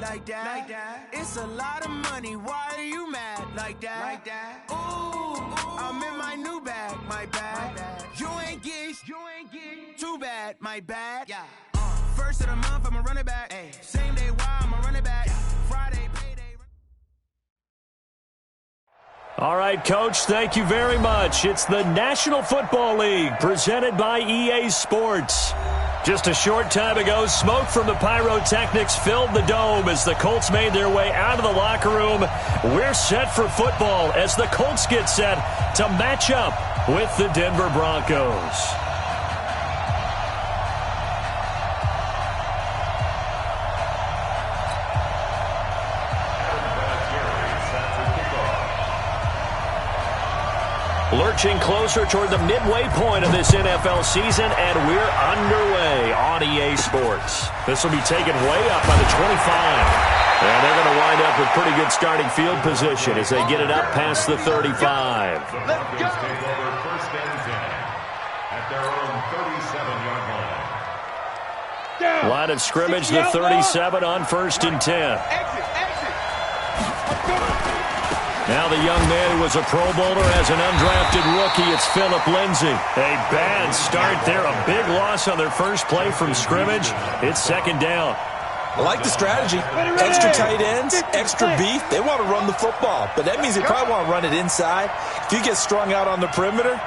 Like that. It's a lot of money. Why are you mad? Like that. Ooh, I'm in my new bag. My bad. You ain't get. Too bad. My bad. Yeah. First of the month, I'ma run it back. Ay. Same day, why I'ma run it back. Friday, payday. All right, Coach, thank you very much. It's the National Football League presented by EA Sports. Just a short time ago, smoke from the pyrotechnics filled the dome as the Colts made their way out of the locker room. We're set for football as the Colts get set to match up with the Denver Broncos. Lurching closer toward the midway point of this NFL season, and we're underway on EA Sports. This will be taken way up by the 25. And they're going to wind up with pretty good starting field position as they get it up past the 35. Let's go. Take over first and 10 at their own 37-yard line. Line of scrimmage, the 37 on first and 10. Now the young man who was a Pro Bowler as an undrafted rookie, it's Phillip Lindsay. A bad start there, a big loss on their first play from scrimmage. It's second down. I like the strategy. Extra tight ends, extra beef. They want to run the football, but that means they probably want to run it inside. If you get strung out on the perimeter,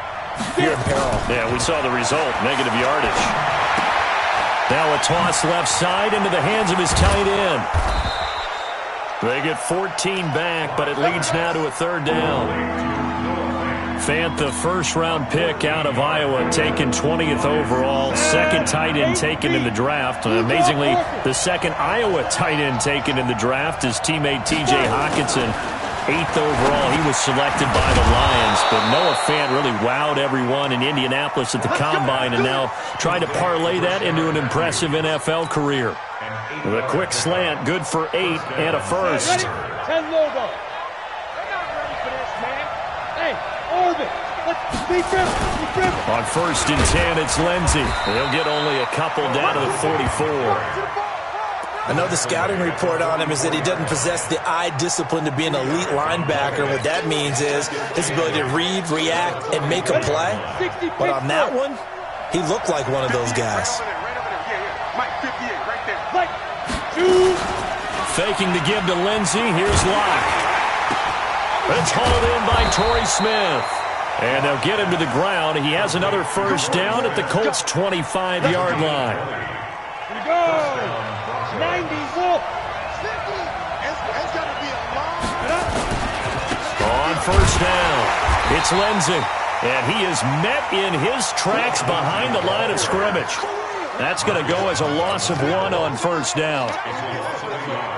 you're in peril. Yeah, we saw the result, negative yardage. Now a toss left side into the hands of his tight end. They get 14 back, but it leads now to a third down. Fant, the first-round pick out of Iowa, taken 20th overall. Second tight end taken in the draft. Amazingly, the second Iowa tight end taken in the draft is teammate T.J. Hockenson. 8th overall, he was selected by the Lions. But Noah Fant really wowed everyone in Indianapolis at the Combine and now trying to parlay that into an impressive NFL career. With a quick slant, good for 8 and a first. 10 logo. They're not ready for this, man. Hey, Orbit, let's be driven. On first and 10, it's Lindsay. They'll get only a couple down to the 44. I know the scouting report on him is that he doesn't possess the eye discipline to be an elite linebacker. What that means is his ability to read, react, and make a play. But on that one, he looked like one of those guys. Faking the give to Lindsay. Here's Locke. It's hauled in by Torrey Smith. And they'll get him to the ground. He has another first down at the Colts' 25-yard line. Here we go. 90 wolf. On first down, it's Lindsay. And he is met in his tracks behind the line of scrimmage. That's going to go as a loss of 1 on first down.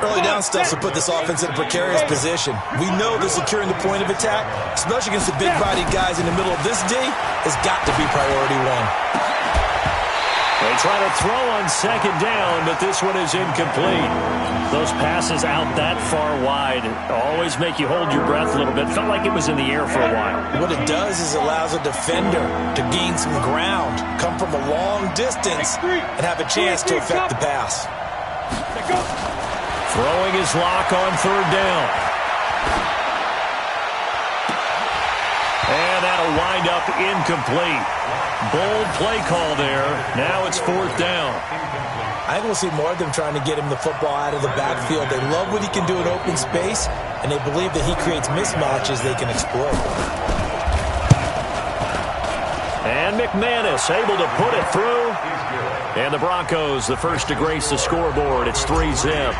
Early down stuff to put this offense in a precarious position. We know that securing the point of attack, especially against the big-bodied guys in the middle of this D, has got to be priority 1. They try to throw on second down, but this one is incomplete. Those passes out that far wide always make you hold your breath a little bit. Felt like it was in the air for a while. What it does is allows a defender to gain some ground, come from a long distance, and have a chance to affect the pass. Throwing his lock on third down. And that'll wind up incomplete. Bold play call there. Now it's fourth down. I think we'll see more of them trying to get him the football out of the backfield. They love what he can do in open space, and they believe that he creates mismatches they can exploit. And McManus able to put it through. And the Broncos, the first to grace the scoreboard. It's 3-zip.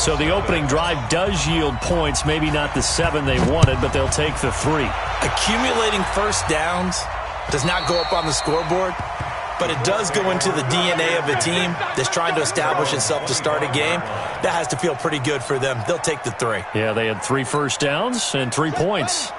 So the opening drive does yield points, maybe not the 7 they wanted, but they'll take the 3. Accumulating first downs does not go up on the scoreboard, but it does go into the DNA of a team that's trying to establish itself to start a game. That has to feel pretty good for them. They'll take the 3. Yeah, they had 3 first downs and 3 points.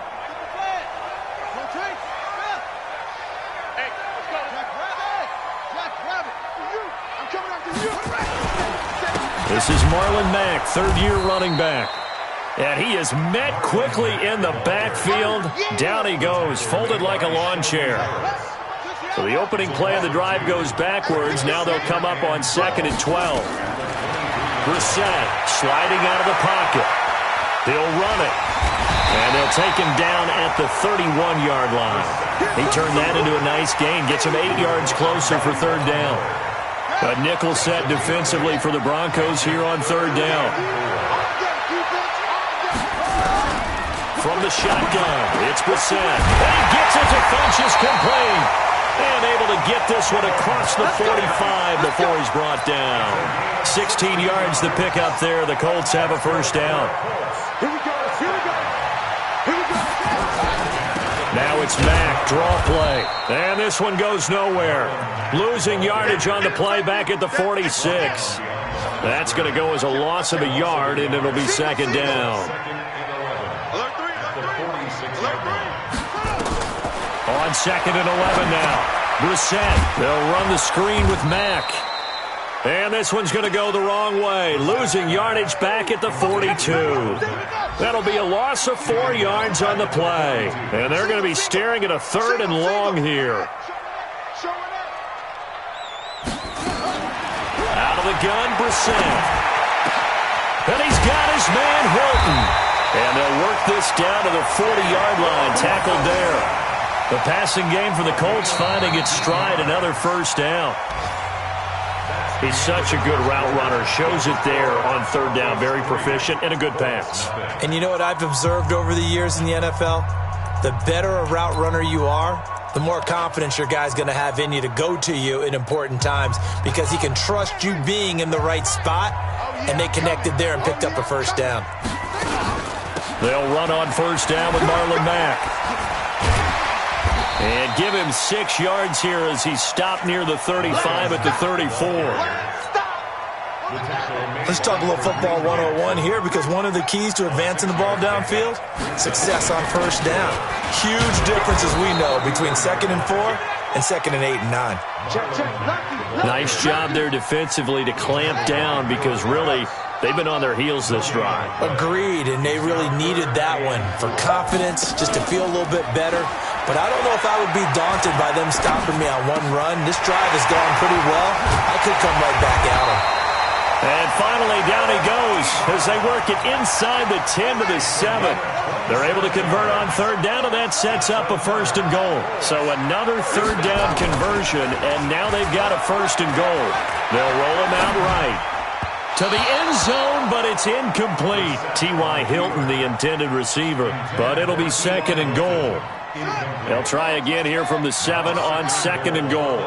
This is Marlon Mack, third-year running back. And he is met quickly in the backfield. Down he goes, folded like a lawn chair. So the opening play of the drive goes backwards. Now they'll come up on 2nd and 12. Brissett sliding out of the pocket. He'll run it. And they'll take him down at the 31-yard line. He turned that into a nice gain. Gets him 8 yards closer for third down. A nickel set defensively for the Broncos here on third down. From the shotgun, it's Brissett. And he gets it to Funchess complete. And able to get this one across the 45 before he's brought down. 16 yards to pick up there. The Colts have a first down. Here we go. Now it's Mack, draw play. And this one goes nowhere. Losing yardage on the play back at the 46. That's going to go as a loss of a yard, and it'll be second down. On second and 11 now. Brissett, they'll run the screen with Mack. And this one's going to go the wrong way. Losing yardage back at the 42. That'll be a loss of 4 yards on the play. And they're going to be staring at a third and long here. Out of the gun, Brissett. And he's got his man Hilton. And they'll work this down to the 40-yard line. Tackled there. The passing game for the Colts finding its stride. Another first down. He's such a good route runner. Shows it there on third down. Very proficient and a good pass. And you know what I've observed over the years in the NFL? The better a route runner you are, the more confidence your guy's going to have in you to go to you in important times because he can trust you being in the right spot, and they connected there and picked up a first down. They'll run on first down with Marlon Mack. And give him 6 yards here as he stopped near the 35 at the 34. Let's talk a little football 101 here because one of the keys to advancing the ball downfield, success on first down. Huge difference, as we know, between 2nd and 4 and 2nd and 8 and 9. Nice job there defensively to clamp down because really they've been on their heels this drive. Agreed, and they really needed that one for confidence, just to feel a little bit better. But I don't know if I would be daunted by them stopping me on one run. This drive has gone pretty well. I could come right back at them. And finally, down he goes as they work it inside the 10 to the 7. They're able to convert on third down, and that sets up a first and goal. So another third down conversion, and now they've got a first and goal. They'll roll him out right to the end zone, but it's incomplete. T.Y. Hilton, the intended receiver, but it'll be second and goal. They'll try again here from the 7 on second and goal.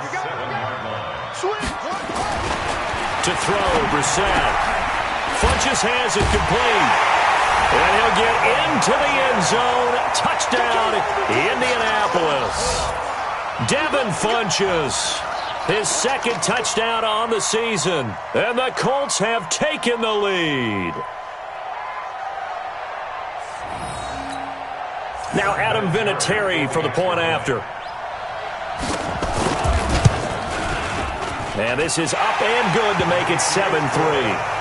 To throw, Brissett. Funchess has it complete. And he'll get into the end zone. Touchdown, Indianapolis. Devin Funchess, his second touchdown on the season. And the Colts have taken the lead. Now Adam Vinatieri for the point after. And this is up and good to make it 7-3.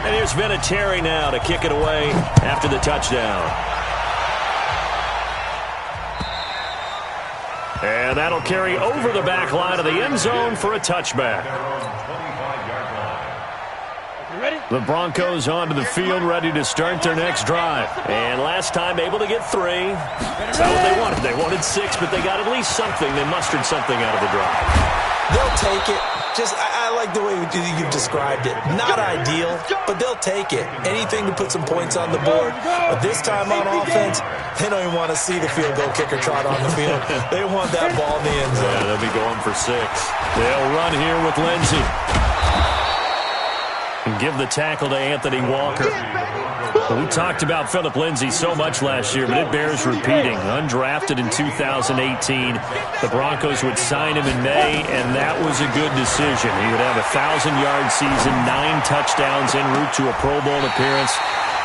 And here's Vinatieri now to kick it away after the touchdown. And that'll carry over the back line of the end zone for a touchback. The Broncos onto the field, ready to start their next drive. And last time able to get 3. That's not what they wanted. They wanted 6, but they got at least something. They mustered something out of the drive. They'll take it. I like the way you've described it. Not ideal, but they'll take it. Anything to put some points on the board. But this time on offense, they don't even want to see the field goal kicker trot on the field. They want that ball in the end zone. Yeah, they'll be going for 6. They'll run here with Lindsey. And give the tackle to Anthony Walker. We talked about Philip Lindsay so much last year, but it bears repeating. Undrafted in 2018. The Broncos would sign him in May, and that was a good decision. He would have a 1,000-yard season, 9 touchdowns en route to a Pro Bowl appearance.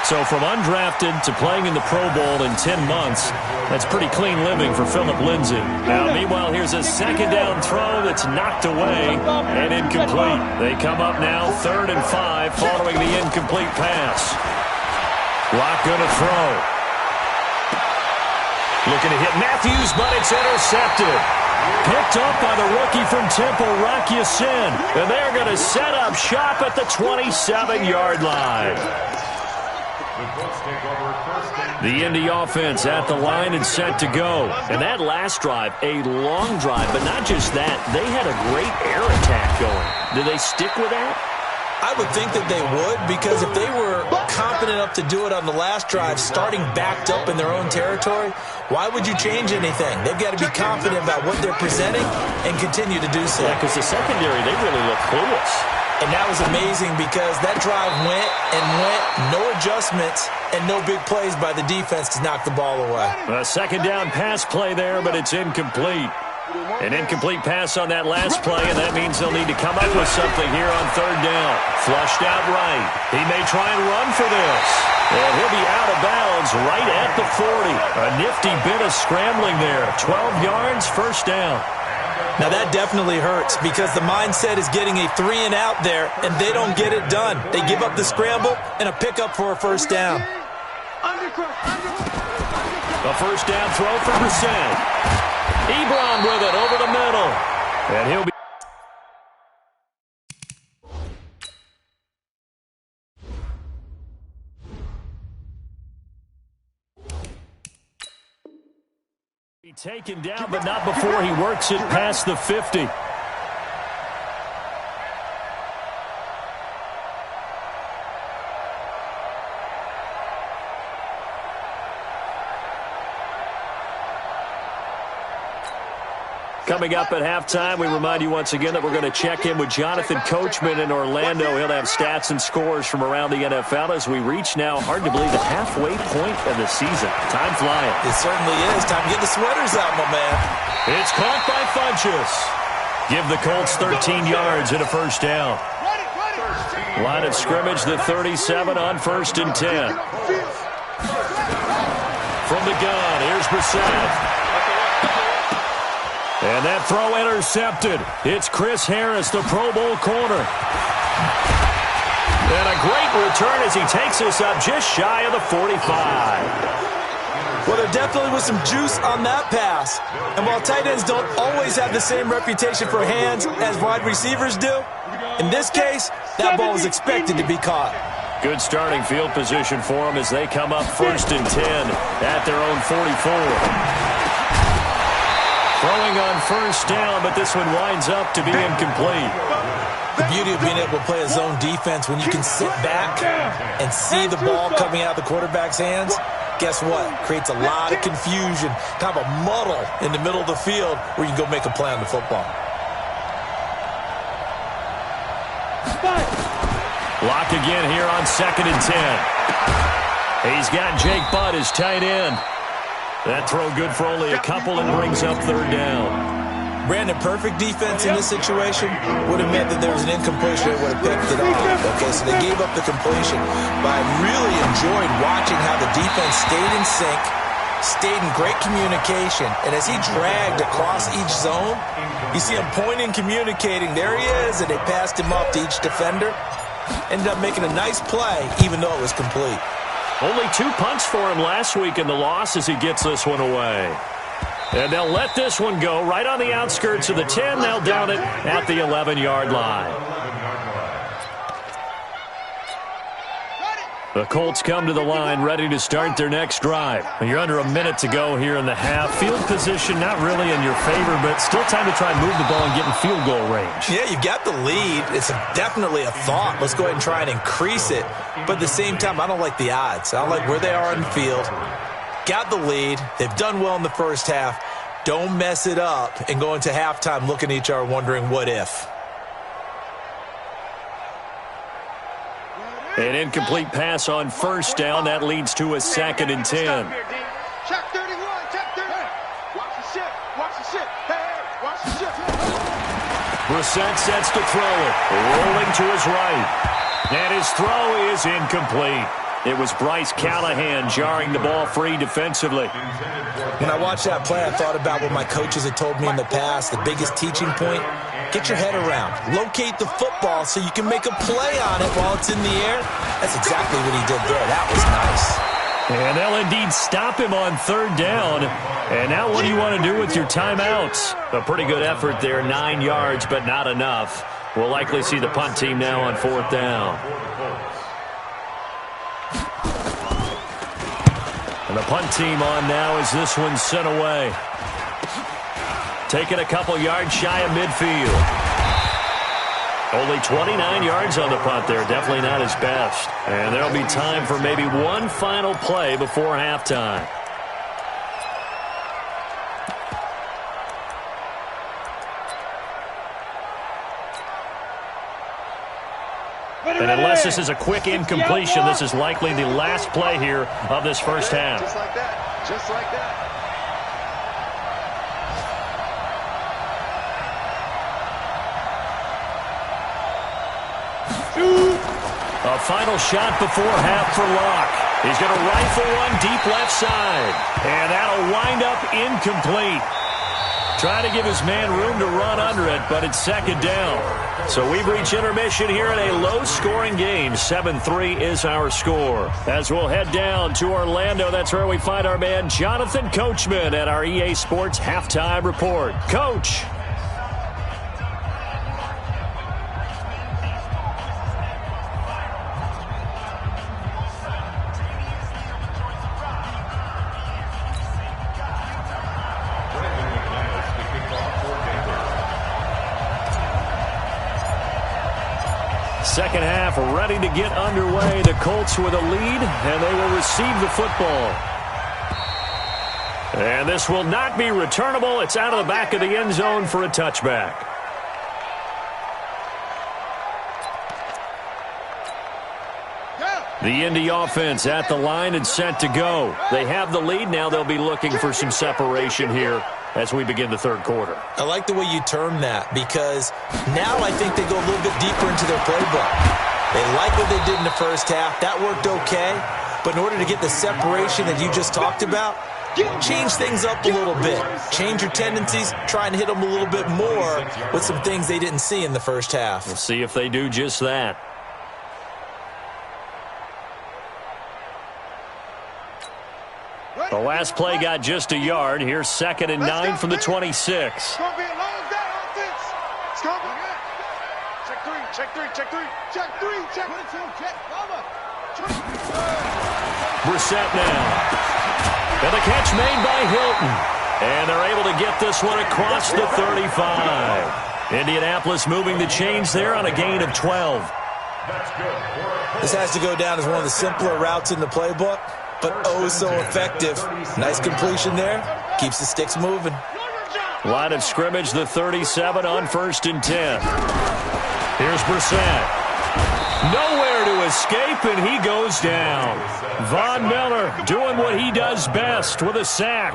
So from undrafted to playing in the Pro Bowl in 10 months, that's pretty clean living for Philip Lindsay. Now, meanwhile, here's a second down throw that's knocked away and incomplete. They come up now 3rd and 5 following the incomplete pass. Locke going to throw. Looking to hit Matthews, but it's intercepted. Picked up by the rookie from Temple, Rocky Sin. And they're going to set up shop at the 27-yard line. The Indy offense at the line and set to go. And that last drive, a long drive, but not just that. They had a great air attack going. Do they stick with that? I would think that they would, because if they were confident enough to do it on the last drive, starting backed up in their own territory, why would you change anything? They've got to be confident about what they're presenting and continue to do so. Yeah, because the secondary, they really look clueless. And that was amazing because that drive went and went, no adjustments, and no big plays by the defense to knock the ball away. A second down pass play there, but it's incomplete. An incomplete pass on that last play, and that means they'll need to come up with something here on third down. Flushed out right. He may try and run for this. And he'll be out of bounds right at the 40. A nifty bit of scrambling there. 12 yards, first down. Now that definitely hurts because the mindset is getting a 3-and-out there, and they don't get it done. They give up the scramble and a pickup for a first down. A first down throw for Brissett. Ebron with it over the middle. And he'll be taken down, but not before he works it past the 50. Coming up at halftime, we remind you once again that we're going to check in with Jonathan Coachman in Orlando. He'll have stats and scores from around the NFL as we reach now, hard to believe, the halfway point of the season. Time flying. It certainly is. Time to get the sweaters out, my man. It's caught by Funchess. Give the Colts 13 yards and a first down. Line of scrimmage, the 37 on 1st and 10. From the gun, here's Brissett. And that throw intercepted. It's Chris Harris, the Pro Bowl corner. And a great return as he takes us up just shy of the 45. Well, there definitely was some juice on that pass. And while tight ends don't always have the same reputation for hands as wide receivers do, in this case, that ball was expected to be caught. Good starting field position for them as they come up 1st and 10 at their own 44. Throwing on first down, but this one winds up to be incomplete. The beauty of being able to play a zone defense when you can sit back and see the ball coming out of the quarterback's hands, guess what? Creates a lot of confusion, kind of a muddle in the middle of the field where you can go make a play on the football. Lock again here on 2nd and 10. He's got Jake Butt as tight end. That throw good for only a couple and brings up 3rd down. Brandon, perfect defense in this situation would have meant that there was an incompletion that would have picked it off. Okay, so they gave up the completion. But I really enjoyed watching how the defense stayed in sync, stayed in great communication, and as he dragged across each zone, you see him pointing, communicating. There he is, and they passed him up to each defender. Ended up making a nice play, even though it was complete. Only 2 punts for him last week in the loss as he gets this one away. And they'll let this one go right on the outskirts of the 10. They'll down it at the 11-yard line. The Colts come to the line ready to start their next drive. You're under a minute to go here in the half. Field position not really in your favor, but still time to try and move the ball and get in field goal range. Yeah, you've got the lead. It's definitely a thought. Let's go ahead and try and increase it. But at the same time, I don't like the odds. I don't like where they are on the field. Got the lead. They've done well in the first half. Don't mess it up and go into halftime looking at each other wondering what if. An incomplete pass on first down. That leads to a 2nd and 10. Check 31, check 30. Watch the ship, watch the ship. Hey, watch the ship. Brissett sets to throw it. Rolling to his right. And his throw is incomplete. It was Bryce Callahan jarring the ball free defensively. When I watched that play, I thought about what my coaches had told me in the past. The biggest teaching point, get your head around. Locate the football so you can make a play on it while it's in the air. That's exactly what he did there. That was nice. And they'll indeed stop him on third down. And now what do you want to do with your timeouts? A pretty good effort there, 9 yards, but not enough. We'll likely see the punt team now on fourth down. And the punt team on now as this one's sent away. Taking a couple yards shy of midfield. Only 29 yards on the punt there. Definitely not his best. And there'll be time for maybe one final play before halftime. And unless this is a quick incompletion, this is likely the last play here of this first half. Just like that. Just like that. A final shot before half for Locke. He's going to rifle one deep left side. And that'll wind up incomplete. Trying to give his man room to run under it, but it's second down. So we've reached intermission here in a low-scoring game. 7-3 is our score. As we'll head down to Orlando, that's where we find our man Jonathan Coachman at our EA Sports Halftime Report. Coach. Second half ready to get underway. The Colts with a lead, and they will receive the football. And this will not be returnable. It's out of the back of the end zone for a touchback. The Indy offense at the line and set to go. They have the lead. Now they'll be looking for some separation here as we begin the third quarter. I like the way you term that, because now I think they go a little bit deeper into their playbook. They like what they did in the first half. That worked okay. But in order to get the separation that you just talked about, change things up a little bit. Change your tendencies. Try and hit them a little bit more with some things they didn't see in the first half. We'll see if they do just that. The last play got just a yard. Here's 2nd and 9 from the 26. It's going to be a long day, offense. It's going to be good. Check three, check three, check three, check three, check two, check. Brissett now. And the catch made by Hilton. And they're able to get this one across the 35. Indianapolis moving the chains there on a gain of 12. This has to go down as one of the simpler routes in the playbook, but oh so effective. Nice completion there. Keeps the sticks moving. Line of scrimmage, the 37 on 1st and 10. Here's Brissett. Nowhere to escape, and he goes down. Von Miller doing what he does best with a sack.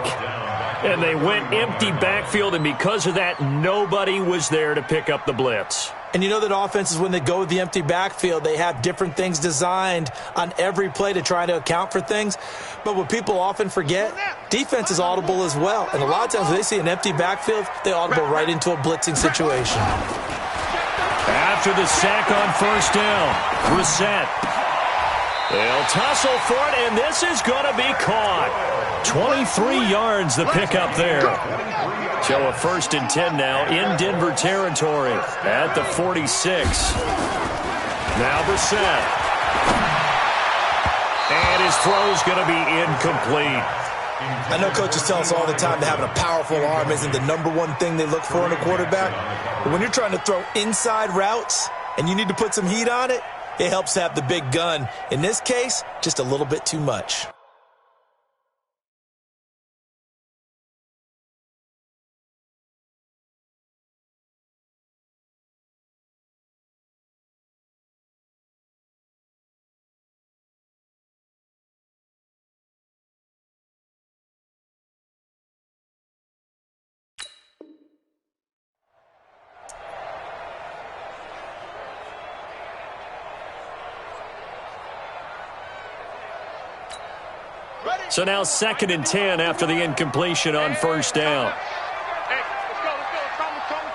And they went empty backfield, and because of that, nobody was there to pick up the blitz. And you know that offenses, when they go with the empty backfield, they have different things designed on every play to try to account for things. But what people often forget, defense is audible as well. And a lot of times when they see an empty backfield, they audible right into a blitzing situation. After the sack on 1st down, Brissett. They'll tussle for it, and this is going to be caught. 23 yards the pickup there. So a 1st and 10 now in Denver territory at the 46. Now Brissett. And his throw's going to be incomplete. I know coaches tell us all the time that having a powerful arm isn't the #1 thing they look for in a quarterback. But when you're trying to throw inside routes and you need to put some heat on it, it helps to have the big gun. In this case, just a little bit too much. So now 2nd and 10 after the incompletion on 1st down. Hey, let's go, let's go. Calm the crowd.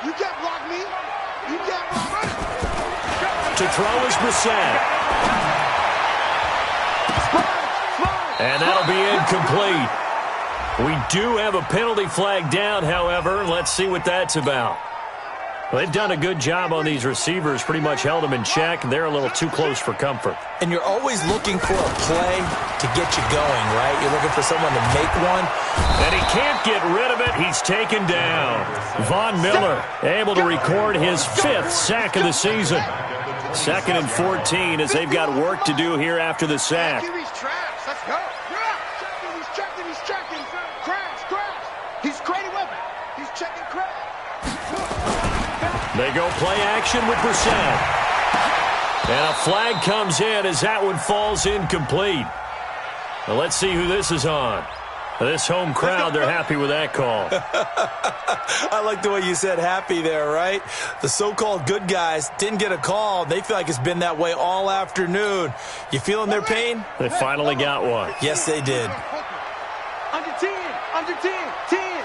You can't block me. You can't block me. To throw is Brissett. And that'll be incomplete. We do have a penalty flag down, however. Let's see what that's about. Well, they've done a good job on these receivers, pretty much held them in check, and they're a little too close for comfort. And you're always looking for a play to get you going, right? You're looking for someone to make one. And he can't get rid of it. He's taken down. Von Miller able to record his 5th sack of the season. 2nd and 14 as they've got work to do here after the sack. Let's go. He's checking. Crash. He's creating weapon. He's checking crash. They go play action with Brissett. And a flag comes in as that one falls incomplete. Well, let's see who this is on. This home crowd, they're happy with that call. I like the way you said happy there, right? The so-called good guys didn't get a call. They feel like it's been that way all afternoon. You feeling their pain? They finally got one. Yes, they did. Under 10. 10.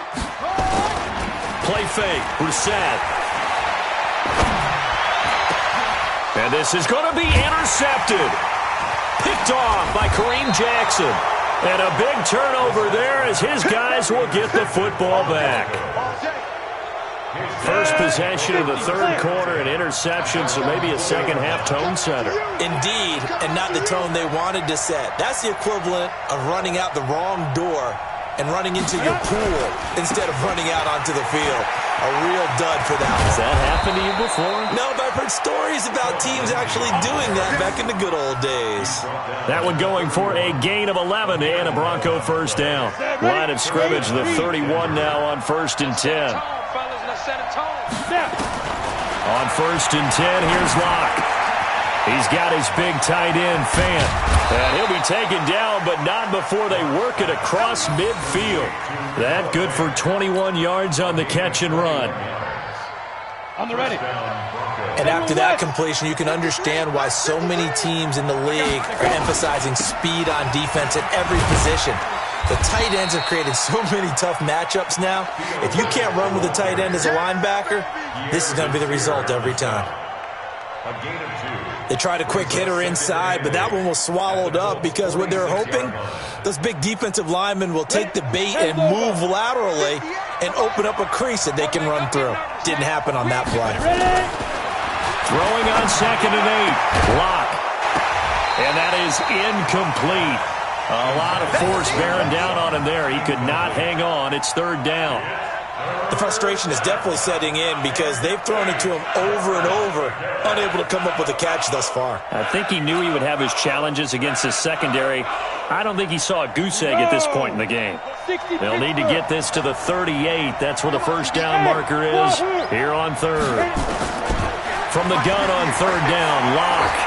Play fake, Brissett. And this is going to be intercepted. Picked off by Kareem Jackson. And a big turnover there as his guys will get the football back. First possession of the 3rd quarter, an interception, so maybe a second-half tone setter. Indeed, and not the tone they wanted to set. That's the equivalent of running out the wrong door and running into your pool instead of running out onto the field. A real dud for that one. Has that happened to you before? No, but I've heard stories about teams actually doing that back in the good old days. That one going for a gain of 11 and a Bronco first down. Line of scrimmage, the 31 now on 1st and 10. On 1st and 10, here's Locke. He's got his big tight end, Fant. And he'll be taken down, but not before they work it across midfield. That good for 21 yards on the catch and run. On the ready. And after that completion, you can understand why so many teams in the league are emphasizing speed on defense at every position. The tight ends have created so many tough matchups now. If you can't run with a tight end as a linebacker, this is going to be the result every time. They tried a quick hitter inside, but that one was swallowed up because what they're hoping, those big defensive linemen will take the bait and move laterally and open up a crease that they can run through. Didn't happen on that play. Throwing on 2nd and 8. Locke. And that is incomplete. A lot of force bearing down on him there. He could not hang on. It's 3rd down. The frustration is definitely setting in because they've thrown it to him over and over, unable to come up with a catch thus far. I think he knew he would have his challenges against his secondary. I don't think he saw a goose egg at this point in the game. They'll need to get this to the 38. That's where the first down marker is here on 3rd. From the gun on 3rd down, Locke.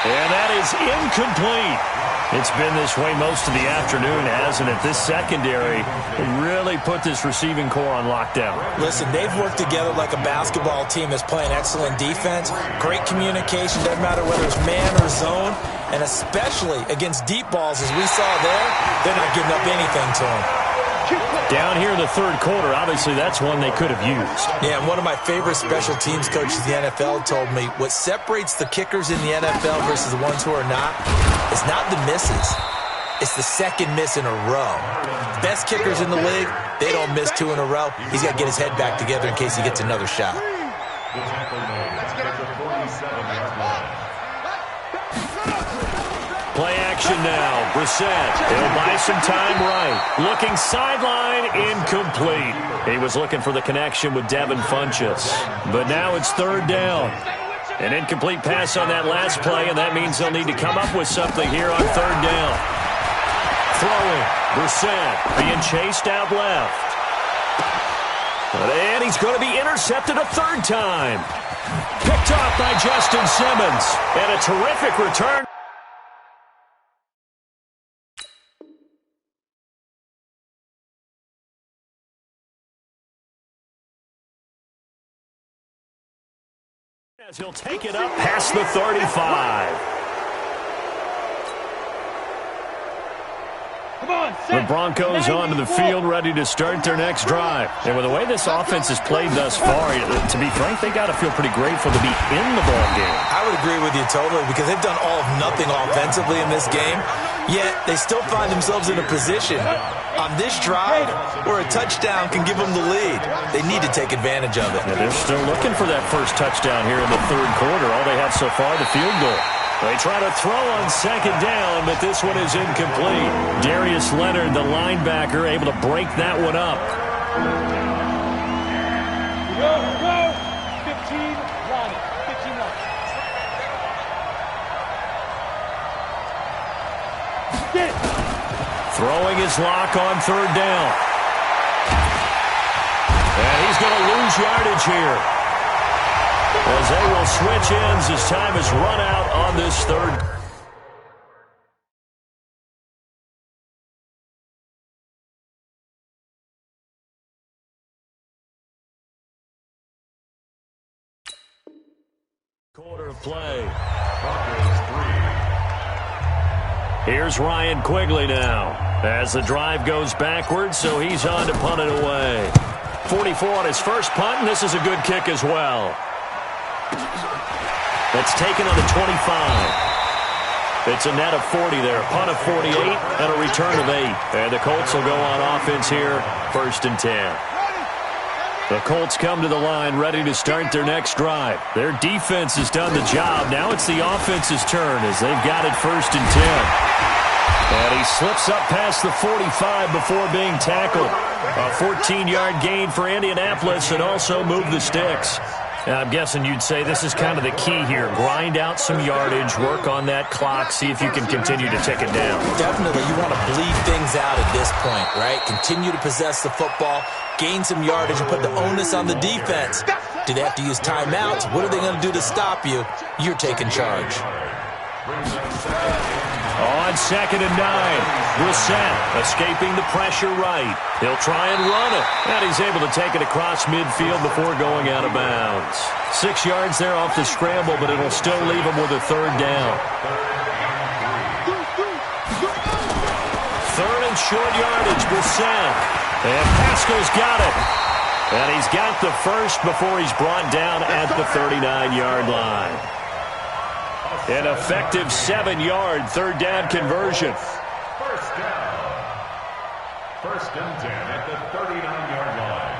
And that is incomplete. It's been this way most of the afternoon, hasn't it? This secondary really put this receiving core on lockdown. Listen, they've worked together like a basketball team that's playing excellent defense. Great communication, doesn't matter whether it's man or zone. And especially against deep balls, as we saw there, they're not giving up anything to them. Down here in the 3rd quarter, obviously that's one they could have used. Yeah, and one of my favorite special teams coaches in the NFL told me what separates the kickers in the NFL versus the ones who are not is not the misses. It's the second miss in a row. Best kickers in the league, they don't miss 2 in a row. He's got to get his head back together in case he gets another shot. Play action now. Brissett. He'll buy some time right. Looking sideline, incomplete. He was looking for the connection with Devin Funchess. But now it's 3rd down. An incomplete pass on that last play, and that means they'll need to come up with something here on 3rd down. Throwing. Brissett being chased out left. And he's going to be intercepted a 3rd time. Picked off by Justin Simmons. And a terrific return. As he'll take it up past the 35. The Broncos onto the field, ready to start their next drive. And with the way this offense has played thus far, to be frank, they got to feel pretty grateful to be in the ball game. I would agree with you totally, because they've done all of nothing offensively in this game, yet they still find themselves in a position on this drive where a touchdown can give them the lead. They need to take advantage of it. Yeah, they're still looking for that first touchdown here in the third quarter. All they have so far, the field goal. They try to throw on second down, but this one is incomplete. Darius Leonard, the linebacker, able to break that one up. Go. 15, line it. 15 left. Get it. Throwing his lock on third down. And he's going to lose yardage here, as they will switch ends as time is run out on this third. Quarter of play. Here's Ryan Quigley now, as the drive goes backwards, so he's on to punt it away. 44 on his first punt, and this is a good kick as well. That's taken on the 25. It's a net of 40 there. Punt of 48 and a return of 8. And the Colts will go on offense here, 1st and 10. The Colts come to the line ready to start their next drive. Their defense has done the job. Now it's the offense's turn as they've got it 1st and 10. And he slips up past the 45 before being tackled. A 14-yard gain for Indianapolis and also move the sticks. Now, I'm guessing you'd say this is kind of the key here. Grind out some yardage, work on that clock, see if you can continue to tick it down. Definitely, you want to bleed things out at this point, right? Continue to possess the football, gain some yardage, and put the onus on the defense. Do they have to use timeouts? What are they going to do to stop you? You're taking charge. On 2nd and 9, Brissett escaping the pressure right. He'll try and run it, and he's able to take it across midfield before going out of bounds. 6 yards there off the scramble, but it'll still leave him with a third down. 3rd and short yardage, Brissett. And Pascal's got it. And he's got the first before he's brought down at the 39-yard line. An effective 7-yard third down conversion. First down. 1st and 10 at the 39-yard line.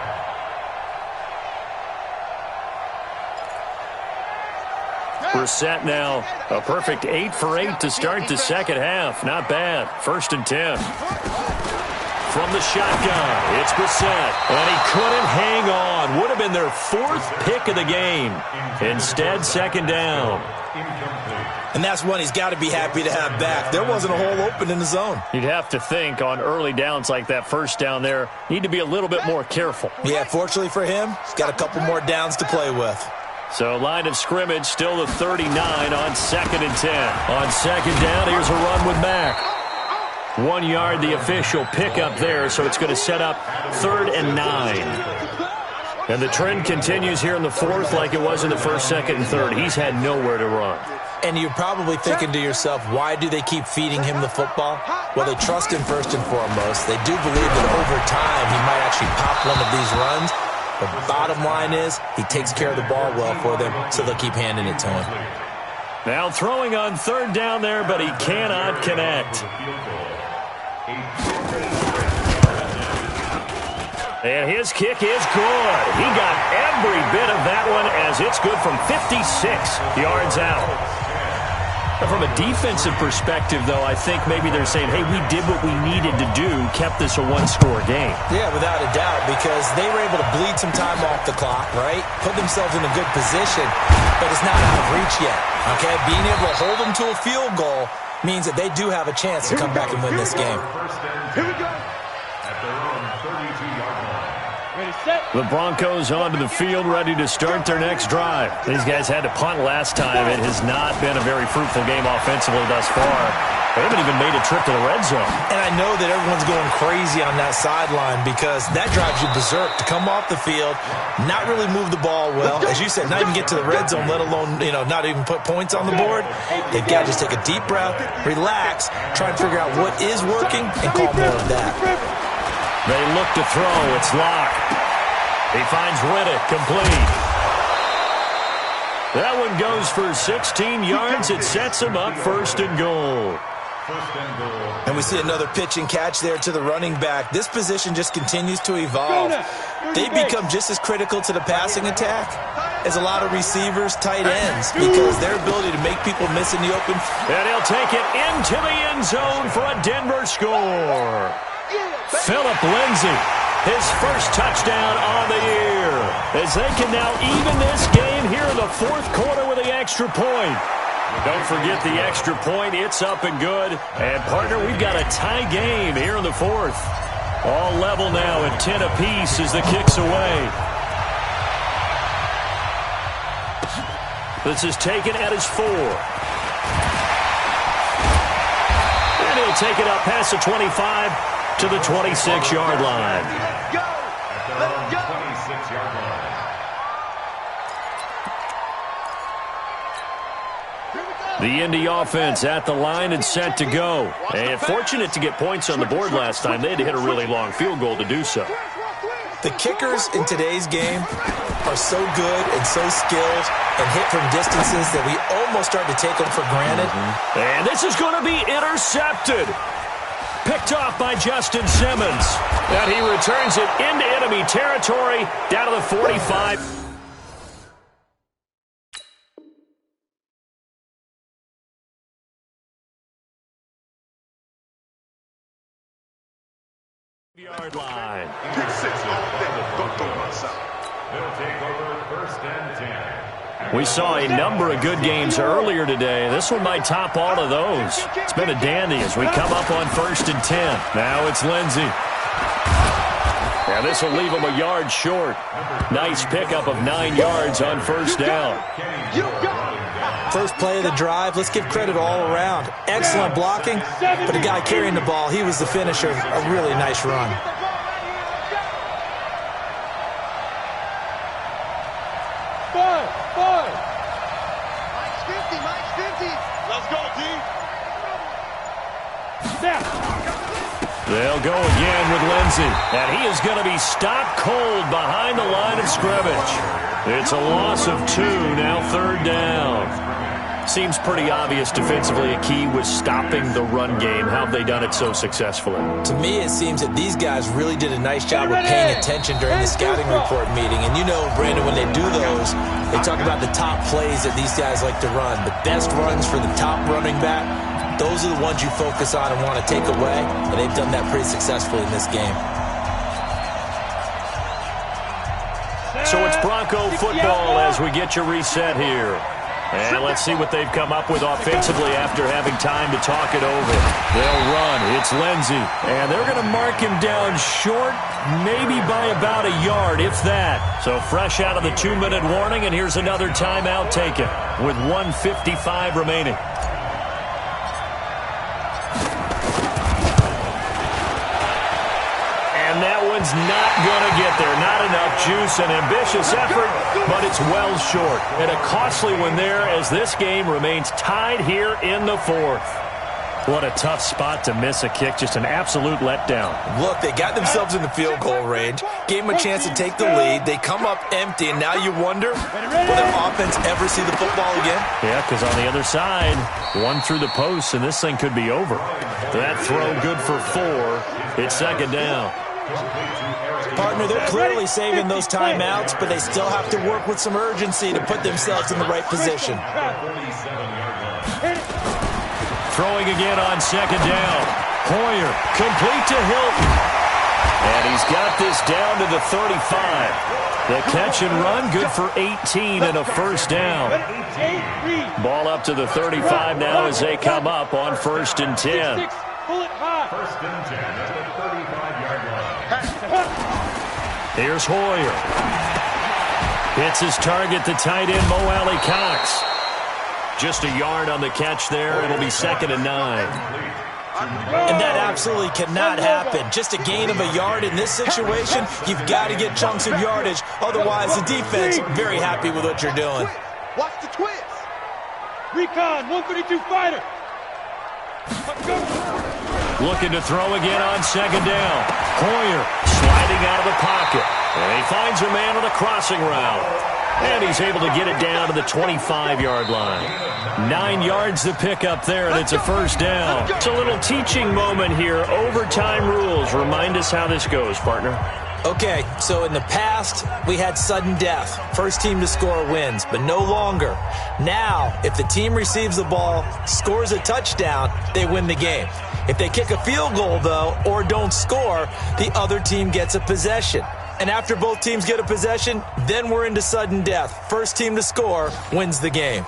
Brissett now a perfect 8 for 8 to start the second half. Not bad. 1st and 10. From the shotgun, it's Brissett. And he couldn't hang on. Would have been their 4th pick of the game. Instead, 2nd down. And that's one he's got to be happy to have back. There wasn't a hole open in the zone. You'd have to think on early downs like that, 1st down there, need to be a little bit more careful. Yeah, fortunately for him, he's got a couple more downs to play with. So line of scrimmage still the 39 on 2nd and 10. On 2nd down, here's a run with Mack. 1 yard, the official pickup there, so it's going to set up 3rd and 9. And the trend continues here in the 4th like it was in the 1st, 2nd, and 3rd. He's had nowhere to run. And you're probably thinking to yourself, why do they keep feeding him the football? Well, they trust him first and foremost. They do believe that over time he might actually pop one of these runs. The bottom line is he takes care of the ball well for them, so they'll keep handing it to him. Now throwing on 3rd down there, but he cannot connect. And his kick is good. He got every bit of that one as it's good from 56 yards out. From a defensive perspective, though, I think maybe they're saying, hey, we did what we needed to do, kept this a one-score game. Yeah, without a doubt, because they were able to bleed some time off the clock, right? Put themselves in a good position, but it's not out of reach yet, okay? Being able to hold them to a field goal means that they do have a chance to come back and win this game. Here we go. At their own 32-yard line. Ready, set. The Broncos onto the field ready to start their next drive. These guys had to punt last time. It has not been a very fruitful game offensively thus far. They haven't even made a trip to the red zone. And I know that everyone's going crazy on that sideline because that drives you berserk to come off the field, not really move the ball well. As you said, not even get to the red zone, let alone, not even put points on the board. They've got to just take a deep breath, relax, try and figure out what is working, and call more of that. They look to throw. It's Locke. He finds Riddick, complete. That one goes for 16 yards. It sets him up 1st and goal. And we see another pitch and catch there to the running back. This position just continues to evolve. They become just as critical to the passing attack as a lot of receivers, tight ends, because their ability to make people miss in the open. And he'll take it into the end zone for a Denver score. Phillip Lindsay, his first touchdown on the year, as they can now even this game here in the 4th quarter with the extra point. Don't forget the extra point. It's up and good. And, partner, we've got a tie game here in the 4th. All level now at 10 apiece as the kick's away. This is taken at his 4. And he'll take it up past the 25 to the 26-yard line. Let's go! 26-yard line. The Indy offense at the line and set to go. And fortunate to get points on the board last time. They had to hit a really long field goal to do so. The kickers in today's game are so good and so skilled and hit from distances that we almost start to take them for granted. And this is going to be intercepted. Picked off by Justin Simmons. And he returns it into enemy territory down to the 45. Yard line. Pick 6 Don't throw myself. They'll take over 1st and 10. We saw a number of good games earlier today. This one might top all of those. It's been a dandy as we come up on 1st and 10. Now it's Lindsay. Now this will leave him a yard short. Nice pickup of 9 yards on 1st down. First play of the drive, let's give credit all around. Excellent blocking, but the guy carrying the ball, he was the finisher. A really nice run. Mike's 50. Let's go, D. They'll go again with Lindsay, and he is going to be stopped cold behind the line of scrimmage. It's a loss of 2, now 3rd down. Seems pretty obvious defensively a key was stopping the run game. How have they done it so successfully? To me, it seems that these guys really did a nice job of paying attention during the scouting report meeting. And you know, Brandon, when they do those, they talk about the top plays that these guys like to run. The best runs for the top running back, those are the ones you focus on and want to take away. And they've done that pretty successfully in this game. So it's Bronco football as we get your reset here. And let's see what they've come up with offensively after having time to talk it over. They'll run. It's Lindsay. And they're going to mark him down short, maybe by about a yard, if that. So fresh out of the 2-minute warning, and here's another timeout taken with 1:55 remaining. And that one's not going to get there. Not enough juice, an ambitious effort, but it's well short. And a costly one there as this game remains tied here in the 4th. What a tough spot to miss a kick. Just an absolute letdown. Look, they got themselves in the field goal range, gave them a chance to take the lead. They come up empty, and now you wonder, will their offense ever see the football again? Yeah, because on the other side, one through the post, and this thing could be over. That throw good for 4. It's 2nd down. Partner, they're clearly saving those timeouts, but they still have to work with some urgency to put themselves in the right position. Throwing again on 2nd down. Hoyer, complete to Hilton. And he's got this down to the 35. The catch and run, good for 18 and a 1st down. Ball up to the 35 now as they come up on 1st and 10. 1st and 10 at the 35-yard line. Here's Hoyer. Hits his target, the tight end, Mo Alley Cox. Just a yard on the catch there. It'll be 2nd and 9. And that absolutely cannot happen. Just a gain of a yard in this situation, you've got to get chunks of yardage. Otherwise, the defense, very happy with what you're doing. Watch the twist. Recon, 132 fighter. Looking to throw again on 2nd down. Hoyer sliding out of the pocket. And he finds a man on a crossing route. And he's able to get it down to the 25-yard line. 9 yards to pick up there, and it's a 1st down. It's a little teaching moment here. Overtime rules. Remind us how this goes, partner. Okay, so in the past, we had sudden death. First team to score wins, but no longer. Now, if the team receives the ball, scores a touchdown, they win the game. If they kick a field goal, though, or don't score, the other team gets a possession. And after both teams get a possession, then we're into sudden death. First team to score wins the game.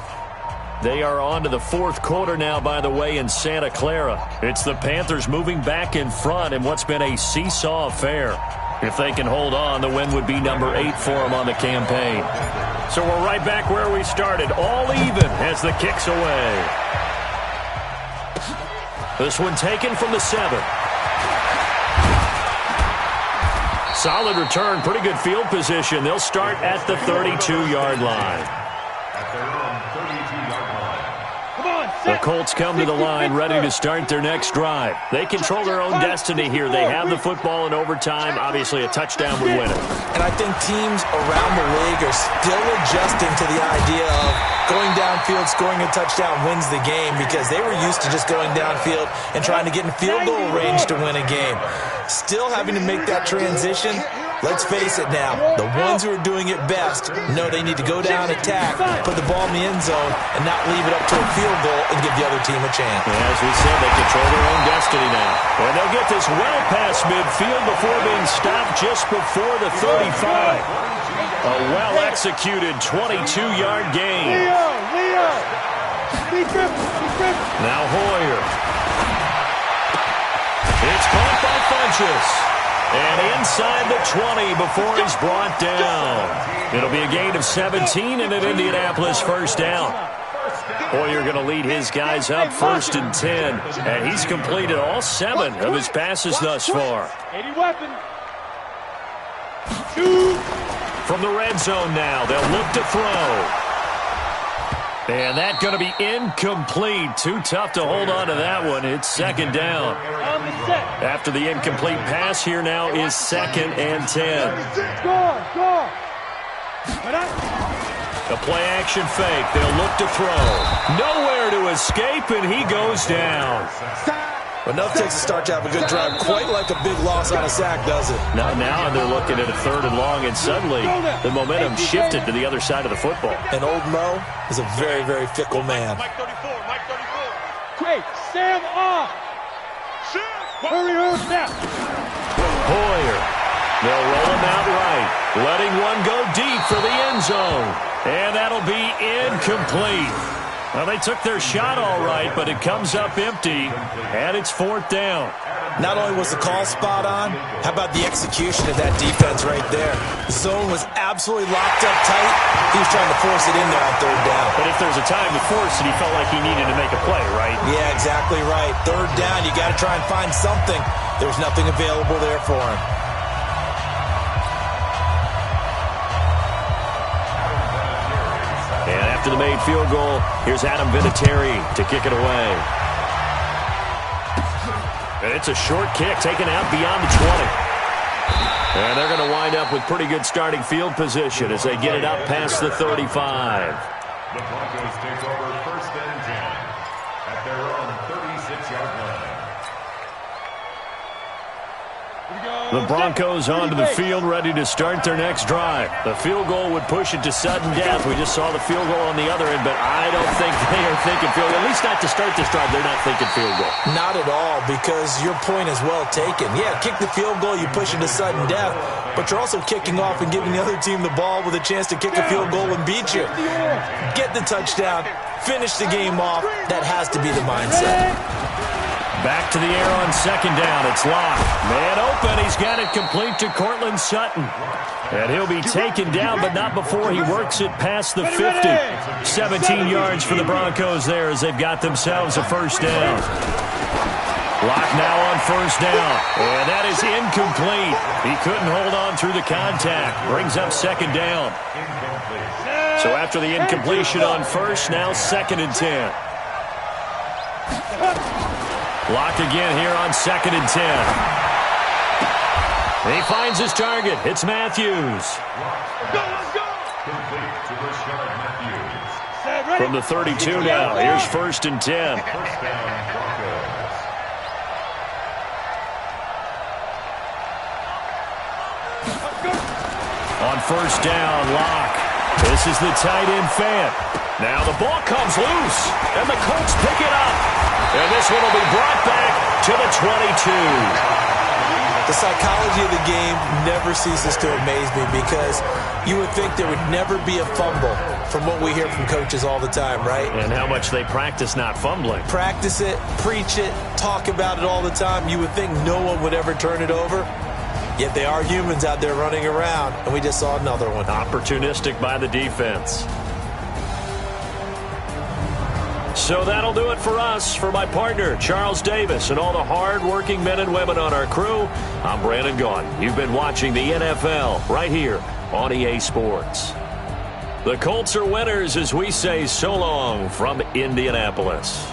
They are on to the 4th quarter now, by the way, in Santa Clara. It's the Panthers moving back in front in what's been a seesaw affair. If they can hold on, the win would be number 8 for them on the campaign. So we're right back where we started, all even as the kick's away. This one taken from the 7. Solid return, pretty good field position. They'll start at the 32-yard line. At their own 32-yard line. The Colts come to the line ready to start their next drive. They control their own destiny here. They have the football in overtime. Obviously, a touchdown would win it. And I think teams around the league are still adjusting to the idea of going downfield, scoring a touchdown wins the game, because they were used to just going downfield and trying to get in field goal range to win a game. Still having to make that transition. Let's face it now, the ones who are doing it best know they need to go down, attack, put the ball in the end zone, and not leave it up to a field goal and give the other team a chance. As we said, they control their own destiny now. And they'll get this well past midfield before being stopped just before the 35. A well-executed 22-yard gain. Now Hoyer. It's caught by Funchess. And inside the 20 before he's brought down. It'll be a gain of 17 and an Indianapolis 1st down. Hoyer going to lead his guys up 1st and 10. And he's completed all 7 of his passes thus far. 80 weapon. From the red zone now, they'll look to throw. And that's going to be incomplete. Too tough to hold on to that one. It's 2nd down. After the incomplete pass, here now is 2nd and 10. A play-action fake. They'll look to throw. Nowhere to escape, and he goes down. Enough takes a start to have a good drive. Quite like a big loss on a sack, does it? Now they're looking at a 3rd and long, and suddenly the momentum shifted to the other side of the football. And old Mo is a very, very fickle man. Mike 34, Mike 34. Hey, Sam off. Hurry now. Hoyer. They'll roll him out right, letting one go deep for the end zone. And that'll be incomplete. Well, they took their shot all right, but it comes up empty, and it's 4th down. Not only was the call spot on, how about the execution of that defense right there? The zone was absolutely locked up tight. He was trying to force it in there on 3rd down. But if there's a time to force it, he felt like he needed to make a play, right? Yeah, exactly right. 3rd down, you got to try and find something. There was nothing available there for him. And after the made field goal, here's Adam Vinatieri to kick it away. And it's a short kick taken out beyond the 20. And they're going to wind up with pretty good starting field position as they get it up past the 35. The Broncos take over 1st and 10 at their own 36-yard line. The Broncos onto the field, ready to start their next drive. The field goal would push it to sudden death. We just saw the field goal on the other end, but I don't think they are thinking field goal. At least not to start this drive, they're not thinking field goal. Not at all, because your point is well taken. Yeah, kick the field goal, you push it to sudden death, but you're also kicking off and giving the other team the ball with a chance to kick a field goal and beat you. Get the touchdown, finish the game off. That has to be the mindset. Back to the air on second down. It's Locke. Man open. He's got it complete to Cortland Sutton. And he'll be taken down, but not before he works it past the 50. 17 yards for the Broncos there as they've got themselves a first down. Locke now on first down. And that is incomplete. He couldn't hold on through the contact. Brings up second down. So after the incompletion on first, now 2nd and 10. Locke again here on 2nd and 10. He finds his target. It's Matthews. From the 32 now. Here's 1st and 10. On first down, Locke. This is the tight end Fant. Now the ball comes loose, and the Colts pick it up. And this one will be brought back to the 22. The psychology of the game never ceases to amaze me because you would think there would never be a fumble from what we hear from coaches all the time, right? And how much they practice not fumbling. Practice it, preach it, talk about it all the time. You would think no one would ever turn it over. Yet they are humans out there running around, and we just saw another one. Opportunistic by the defense. So that'll do it for us. For my partner, Charles Davis, and all the hard-working men and women on our crew, I'm Brandon Gaughan. You've been watching the NFL right here on EA Sports. The Colts are winners as we say so long from Indianapolis.